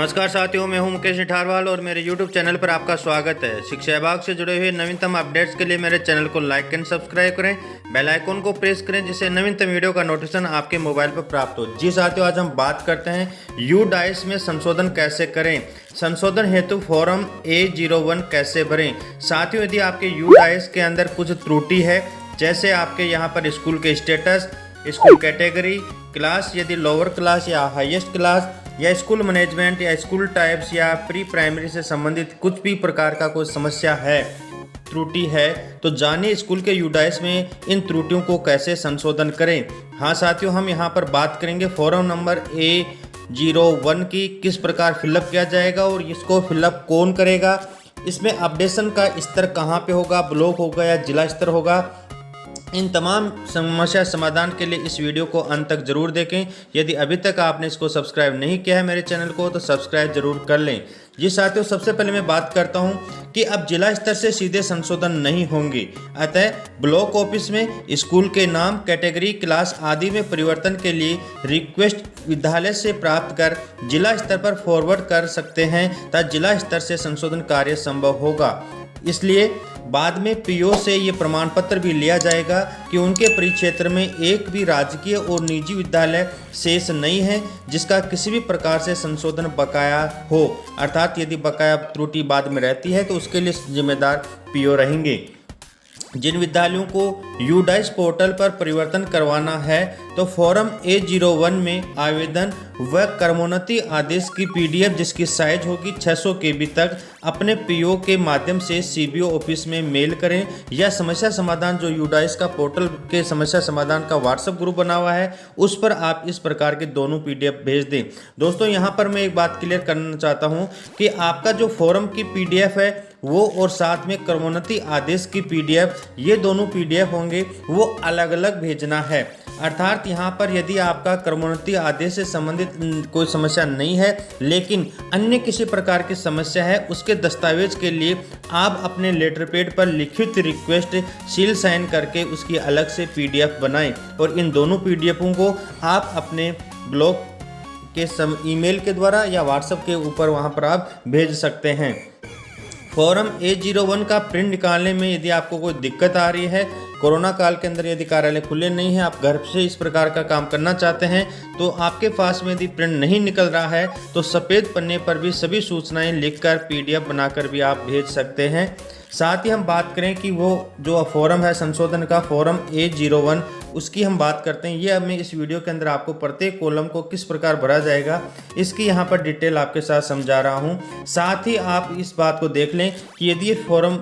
नमस्कार साथियों, मैं हूं मुकेश निठारवाल और मेरे YouTube चैनल पर आपका स्वागत है। शिक्षा विभाग से जुड़े हुए नवीनतम अपडेट्स के लिए मेरे चैनल को लाइक एंड सब्सक्राइब करें, बेल आइकन को प्रेस करें जिससे नवीनतम वीडियो का नोटिफिकेशन आपके मोबाइल पर प्राप्त हो। जी साथियों, आज हम बात करते हैं यूडाइस में संशोधन कैसे करें, संशोधन हेतु फॉर्म A01 कैसे भरें। साथियों, यदि आपके यूडाइस के अंदर कुछ त्रुटि है, जैसे आपके यहाँ पर स्कूल के स्टेटस, स्कूल कैटेगरी, क्लास यदि लोअर क्लास या हाईएस्ट क्लास, या स्कूल मैनेजमेंट या स्कूल टाइप्स या प्री प्राइमरी से संबंधित कुछ भी प्रकार का कोई समस्या है, त्रुटि है, तो जानिए स्कूल के यूडाइस में इन त्रुटियों को कैसे संशोधन करें। हाँ साथियों, हम यहाँ पर बात करेंगे फॉर्म नंबर A01 की किस प्रकार फिलअप किया जाएगा और इसको फिलअप कौन करेगा, इसमें अपडेशन का स्तर कहाँ पे होगा, ब्लॉक होगा या जिला स्तर होगा। इन तमाम समस्या समाधान के लिए इस वीडियो को अंत तक जरूर देखें। यदि अभी तक आपने इसको सब्सक्राइब नहीं किया है मेरे चैनल को, तो सब्सक्राइब जरूर कर लें। जी साथियों, सबसे पहले मैं बात करता हूं कि अब जिला स्तर से सीधे संशोधन नहीं होंगे, अतः ब्लॉक ऑफिस में स्कूल के नाम, कैटेगरी, क्लास आदि में परिवर्तन के लिए रिक्वेस्ट विद्यालय से प्राप्त कर जिला स्तर पर फॉरवर्ड कर सकते हैं तथा जिला स्तर से संशोधन कार्य संभव होगा। इसलिए बाद में पीओ से ये प्रमाण पत्र भी लिया जाएगा कि उनके परिक्षेत्र में एक भी राजकीय और निजी विद्यालय शेष नहीं है जिसका किसी भी प्रकार से संशोधन बकाया हो। अर्थात यदि बकाया त्रुटि बाद में रहती है तो उसके लिए जिम्मेदार पीओ रहेंगे। जिन विद्यालयों को यूडाइस पोर्टल पर परिवर्तन करवाना है तो फॉर्म A01 में आवेदन व क्रमोन्नति आदेश की PDF जिसकी साइज होगी 600 KB तक अपने पीओ के माध्यम से CBO ऑफिस में मेल करें, या समस्या समाधान जो यूडाइस का पोर्टल के समस्या समाधान का व्हाट्सएप ग्रुप बना हुआ है उस पर आप इस प्रकार के दोनों PDF भेज दें। दोस्तों, यहाँ पर मैं एक बात क्लियर करना चाहता हूँ कि आपका जो फॉर्म की PDF है वो और साथ में क्रमोन्नति आदेश की PDF, ये दोनों PDF होंगे, वो अलग अलग भेजना है। अर्थात यहाँ पर यदि आपका क्रमोन्नति आदेश से संबंधित कोई समस्या नहीं है लेकिन अन्य किसी प्रकार की समस्या है, उसके दस्तावेज के लिए आप अपने लेटर पैड पर लिखित रिक्वेस्ट सील साइन करके उसकी अलग से PDF बनाएं और इन दोनों PDFों को आप अपने ब्लॉग के ईमेल के द्वारा या व्हाट्सएप के ऊपर वहाँ पर आप भेज सकते हैं। फॉर्म A01 का प्रिंट निकालने में यदि आपको कोई दिक्कत आ रही है, कोरोना काल के अंदर यदि कार्यालय खुले नहीं है, आप घर से इस प्रकार का काम करना चाहते हैं, तो आपके पास में यदि प्रिंट नहीं निकल रहा है तो सफ़ेद पन्ने पर भी सभी सूचनाएं लिखकर PDF बनाकर भी आप भेज सकते हैं। साथ ही हम बात करें कि वो जो फॉर्म है संशोधन का फॉर्म A01, उसकी हम बात करते हैं। ये मैं इस वीडियो के अंदर आपको प्रत्येक कॉलम को किस प्रकार भरा जाएगा इसकी यहाँ पर डिटेल आपके साथ समझा रहा हूँ। साथ ही आप इस बात को देख लें कि यदि ये फॉर्म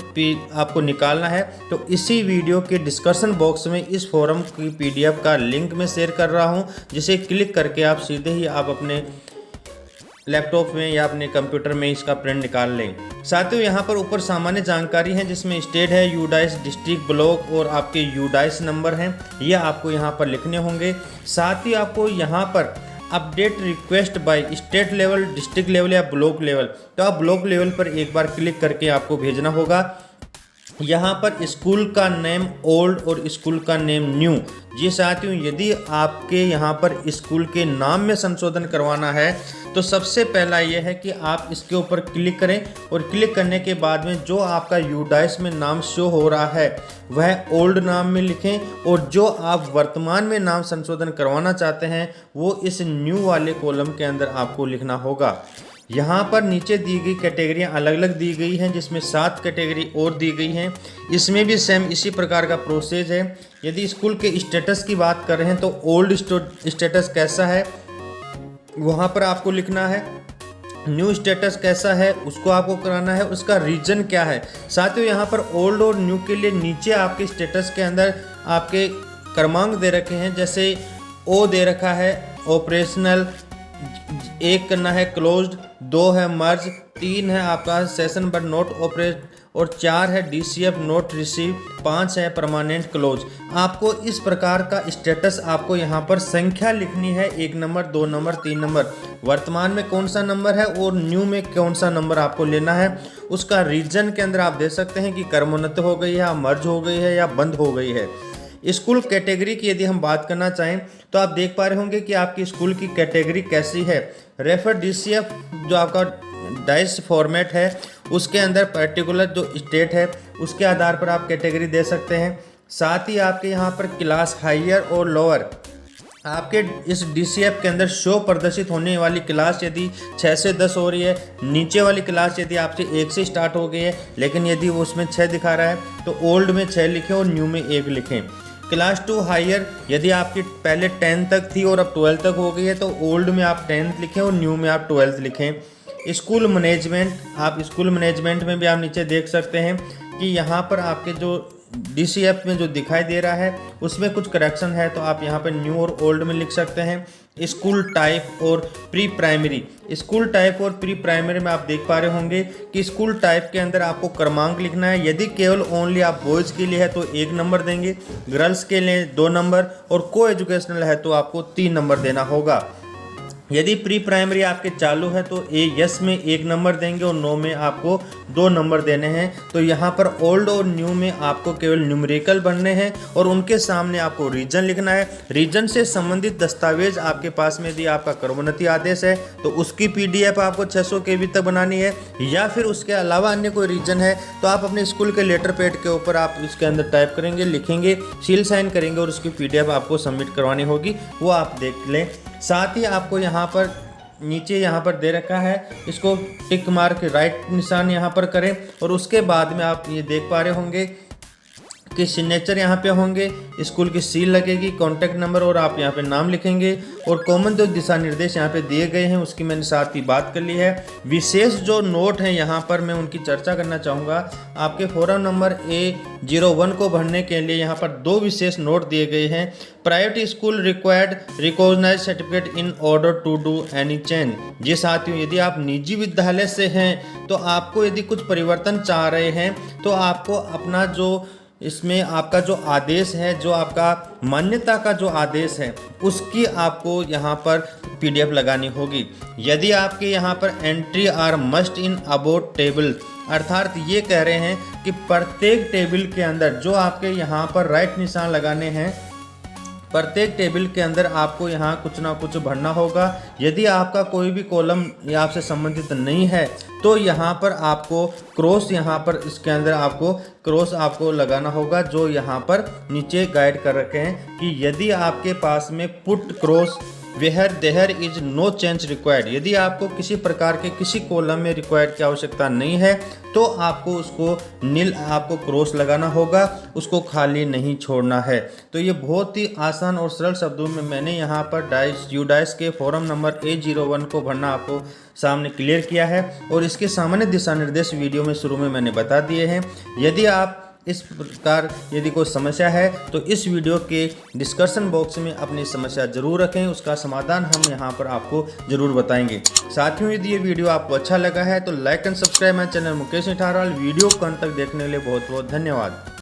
आपको निकालना है तो इसी वीडियो के डिस्कशन बॉक्स में इस फॉर्म की PDF का लिंक मैं शेयर कर रहा हूँ, जिसे क्लिक करके आप सीधे ही आप अपने लैपटॉप में या अपने कंप्यूटर में इसका प्रिंट निकाल लें। साथियों, यहाँ पर ऊपर सामान्य जानकारी है जिसमें स्टेट है, यूडाइस, डिस्ट्रिक्ट, ब्लॉक और आपके यूडाइस नंबर हैं, ये आपको यहाँ पर लिखने होंगे। साथ ही आपको यहाँ पर update request by state level, district level या ब्लॉक लेवल, तो आप ब्लॉक लेवल पर एक बार क्लिक करके आपको भेजना होगा। यहाँ पर स्कूल का नेम ओल्ड और स्कूल का नेम न्यू। जी साथियों, यदि आपके यहाँ पर स्कूल के नाम में संशोधन करवाना है तो सबसे पहला यह है कि आप इसके ऊपर क्लिक करें और क्लिक करने के बाद में जो आपका यूडाइस में नाम शो हो रहा है वह ओल्ड नाम में लिखें और जो आप वर्तमान में नाम संशोधन करवाना चाहते हैं वो इस न्यू वाले कॉलम के अंदर आपको लिखना होगा। यहाँ पर नीचे दी गई कैटेगरियाँ अलग अलग दी गई हैं, जिसमें 7 कैटेगरी और दी गई हैं। इसमें भी सेम इसी प्रकार का प्रोसेस है। यदि स्कूल के स्टेटस की बात कर रहे हैं तो ओल्ड स्टेटस कैसा है वहाँ पर आपको लिखना है, न्यू स्टेटस कैसा है उसको आपको कराना है, उसका रीजन क्या है। साथियों, यहाँ पर ओल्ड और न्यू के लिए नीचे आपके स्टेटस के अंदर आपके क्रमांक दे रखे हैं, जैसे O दे रखा है ऑपरेशनल, 1 करना है क्लोज्ड, 2 है मर्ज, 3 है आपका सेशन बट नॉट ऑपरेट और 4 है DCF नोट रिसीव, 5 है परमानेंट क्लोज। आपको इस प्रकार का स्टेटस आपको यहाँ पर संख्या लिखनी है, 1 नंबर, 2 नंबर, 3 नंबर, वर्तमान में कौन सा नंबर है और न्यू में कौन सा नंबर आपको लेना है। उसका रीजन के अंदर आप दे सकते हैं कि क्रमोन्नति हो गई है, मर्ज हो गई है या बंद हो गई है। स्कूल कैटेगरी की यदि हम बात करना चाहें तो आप देख पा रहे होंगे कि आपकी स्कूल की कैटेगरी कैसी है। रेफर DCF जो आपका डाइस फॉर्मेट है उसके अंदर पर्टिकुलर जो स्टेट है उसके आधार पर आप कैटेगरी दे सकते हैं। साथ ही आपके यहाँ पर क्लास हायर और लोअर आपके इस DCF के अंदर शो प्रदर्शित होने वाली क्लास यदि 6 से 10 हो रही है, नीचे वाली क्लास यदि आपसे 1 से स्टार्ट हो गई है लेकिन यदि वो उसमें 6 दिखा रहा है तो ओल्ड में 6 लिखें और न्यू में 1 लिखें। क्लास 2 हायर यदि आपकी पहले 10 तक थी और अब 12 तक हो गई है तो ओल्ड में आप 10th लिखें और न्यू में आप 12th लिखें। स्कूल मैनेजमेंट, आप स्कूल मैनेजमेंट में भी आप नीचे देख सकते हैं कि यहाँ पर आपके जो DCF में जो दिखाई दे रहा है उसमें कुछ करेक्शन है तो आप यहाँ पर न्यू और ओल्ड में लिख सकते हैं। स्कूल टाइप और प्री प्राइमरी, स्कूल टाइप और प्री प्राइमरी में आप देख पा रहे होंगे कि स्कूल टाइप के अंदर आपको क्रमांक लिखना है। यदि केवल ओनली आप बॉयज़ के लिए है तो 1 नंबर देंगे, गर्ल्स के लिए 2 नंबर और को एजुकेशनल है तो आपको 3 नंबर देना होगा। यदि प्री प्राइमरी आपके चालू है तो यस में 1 नंबर देंगे और नो में आपको 2 नंबर देने हैं। तो यहाँ पर ओल्ड और न्यू में आपको केवल न्यूमेरिकल बनने हैं और उनके सामने आपको रीजन लिखना है। रीजन से संबंधित दस्तावेज आपके पास में यदि आपका क्रमोन्नति आदेश है तो उसकी PDF आपको 600 KB तक बनानी है, या फिर उसके अलावा अन्य कोई रीजन है तो आप अपने स्कूल के लेटर पैड के ऊपर आप इसके अंदर टाइप करेंगे, लिखेंगे, सील साइन करेंगे और उसकी PDF आपको सबमिट करवानी होगी, वो आप देख लें। साथ ही आपको यहाँ पर नीचे यहाँ पर दे रखा है, इसको टिक मार्क राइट निशान यहाँ पर करें और उसके बाद में आप ये देख पा रहे होंगे कि सिग्नेचर यहाँ पे होंगे, स्कूल की सील लगेगी, कॉन्टैक्ट नंबर और आप यहाँ पे नाम लिखेंगे और कॉमन जो दिशा निर्देश यहाँ पे दिए गए हैं उसकी मैंने साथ ही बात कर ली है। विशेष जो नोट हैं यहाँ पर मैं उनकी चर्चा करना चाहूँगा। आपके फॉर्म नंबर A01 को भरने के लिए यहाँ पर 2 विशेष नोट दिए गए हैं। Private school required recognise certificate in order to do any change. जी साथियों, यदि आप निजी विद्यालय से हैं तो आपको यदि कुछ परिवर्तन चाह रहे हैं तो आपको अपना जो इसमें आपका जो आदेश है, जो आपका मान्यता का जो आदेश है उसकी आपको यहाँ पर PDF लगानी होगी। यदि आपके यहाँ पर entry are must in about table, अर्थात ये कह रहे हैं कि प्रत्येक टेबल के अंदर जो आपके यहाँ पर राइट निशान लगाने हैं, प्रत्येक टेबल के अंदर आपको यहाँ कुछ ना कुछ भरना होगा। यदि आपका कोई भी कॉलम आपसे संबंधित नहीं है तो यहाँ पर आपको क्रॉस, यहाँ पर इसके अंदर आपको क्रॉस आपको लगाना होगा, जो यहाँ पर नीचे गाइड कर रखे हैं कि यदि आपके पास में put cross where there is no change required, यदि आपको किसी प्रकार के किसी कॉलम में रिक्वायर्ड की आवश्यकता नहीं है तो आपको उसको नील आपको क्रॉस लगाना होगा, उसको खाली नहीं छोड़ना है। तो ये बहुत ही आसान और सरल शब्दों में मैंने यहाँ पर डाइस के फॉर्म नंबर A01 को भरना आपको सामने क्लियर किया है और इसके सामान्य दिशा निर्देश वीडियो में शुरू में मैंने बता दिए हैं। यदि आप इस प्रकार यदि कोई समस्या है तो इस वीडियो के डिस्कशन बॉक्स में अपनी समस्या जरूर रखें, उसका समाधान हम यहाँ पर आपको जरूर बताएंगे। साथियों, यदि ये वीडियो आपको अच्छा लगा है तो like and subscribe my channel Mukesh Nitharwal. Video को अंत तक देखने के लिए बहुत बहुत धन्यवाद।